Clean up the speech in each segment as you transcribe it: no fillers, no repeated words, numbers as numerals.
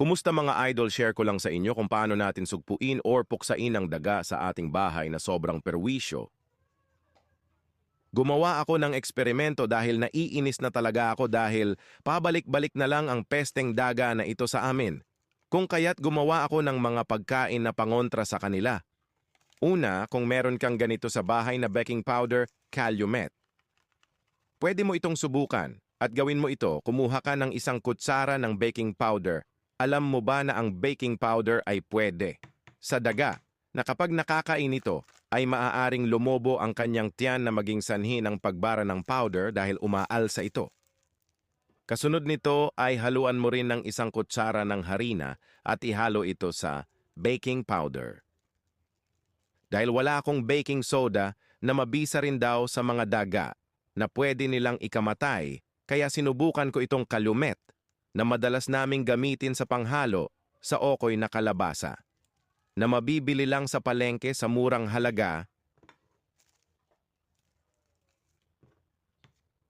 Kumusta mga idol, share ko lang sa inyo kung paano natin sugpuin or puksain ang daga sa ating bahay na sobrang perwisyo. Gumawa ako ng eksperimento dahil naiinis na talaga ako dahil pabalik-balik na lang ang pesteng daga na ito sa amin. Kung kaya't gumawa ako ng mga pagkain na pangontra sa kanila. Una, kung meron kang ganito sa bahay na baking powder, Calumet. Pwede mo itong subukan at gawin mo ito, kumuha ka ng isang kutsara ng baking powder. Alam mo ba na ang baking powder ay pwede sa daga na kapag nakakain ito ay maaaring lumobo ang kanyang tiyan na maging sanhi ng pagbara ng powder dahil umaalsa ito. Kasunod nito ay haluan mo rin ng isang kutsara ng harina at ihalo ito sa baking powder. Dahil wala akong baking soda na mabisa rin daw sa mga daga na pwede nilang ikamatay, kaya sinubukan ko itong Calumet na madalas naming gamitin sa panghalo sa okoy na kalabasa, na mabibili lang sa palengke sa murang halaga.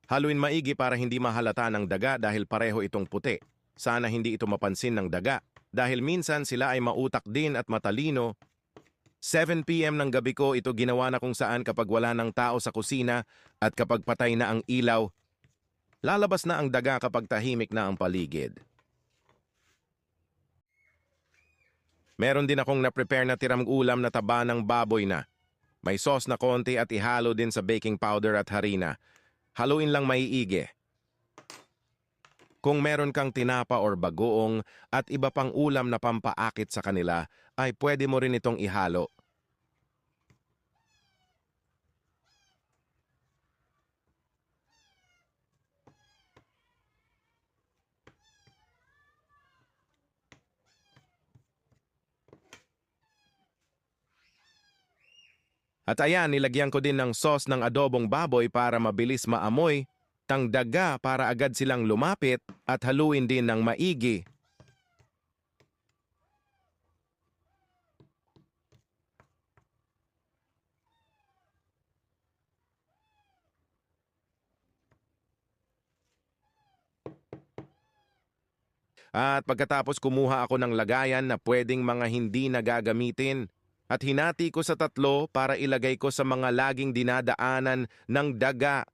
Haluin maigi para hindi mahalata ng daga dahil pareho itong puti. Sana hindi ito mapansin ng daga dahil minsan sila ay mautak din at matalino. 7 PM ng gabi ko ito ginawa na kung saan kapag wala ng tao sa kusina at kapag patay na ang ilaw, lalabas na ang daga kapag tahimik na ang paligid. Meron din akong na-prepare na tiram ulam na taba ng baboy na. May sauce na konti at ihalo din sa baking powder at harina. Haluin lang maiigi. Kung meron kang tinapa or bagoong at iba pang ulam na pampaakit sa kanila, ay pwede mo rin itong ihalo. At ayan, nilagyan ko din ng sauce ng adobong baboy para mabilis maamoy, tang daga para agad silang lumapit at haluin din ng maigi. At pagkatapos kumuha ako ng lagayan na pwedeng mga hindi nagagamitin at hinati ko sa tatlo para ilagay ko sa mga laging dinadaanan ng daga.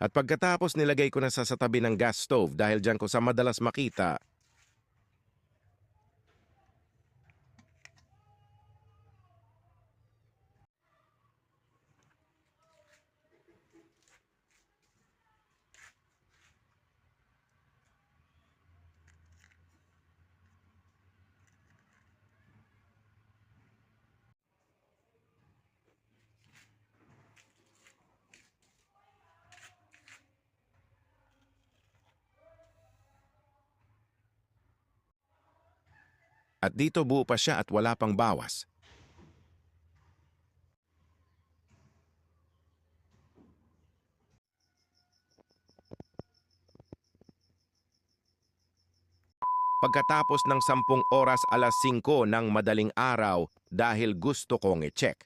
At pagkatapos nilagay ko na sa tabi ng gas stove dahil dyan ko sa madalas makita. At dito buo pa siya at wala pang bawas. Pagkatapos ng 10 oras, alas 5 ng madaling araw dahil gusto kong i-check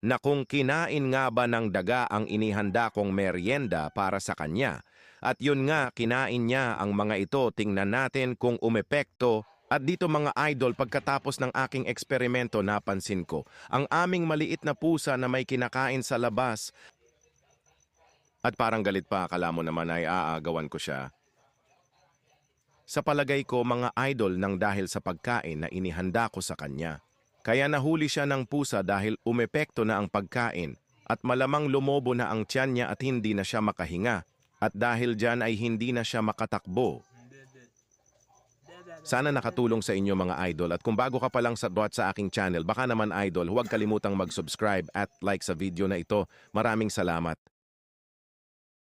na kung kinain nga ba ng daga ang inihanda kong merienda para sa kanya. At yun nga, kinain niya ang mga ito. Tingnan natin kung umepekto. At dito mga idol, pagkatapos ng aking eksperimento, napansin ko ang aming maliit na pusa na may kinakain sa labas. At parang galit pa, akala mo naman ay aagawan ko siya. Sa palagay ko mga idol nang dahil sa pagkain na inihanda ko sa kanya. Kaya nahuli siya ng pusa dahil umepekto na ang pagkain at malamang lumobo na ang tiyan niya at hindi na siya makahinga. At dahil dyan ay hindi na siya makatakbo. Sana nakatulong sa inyo mga idol at kung bago ka pa lang sa aking channel, baka naman idol, huwag kalimutang mag-subscribe at like sa video na ito. Maraming salamat.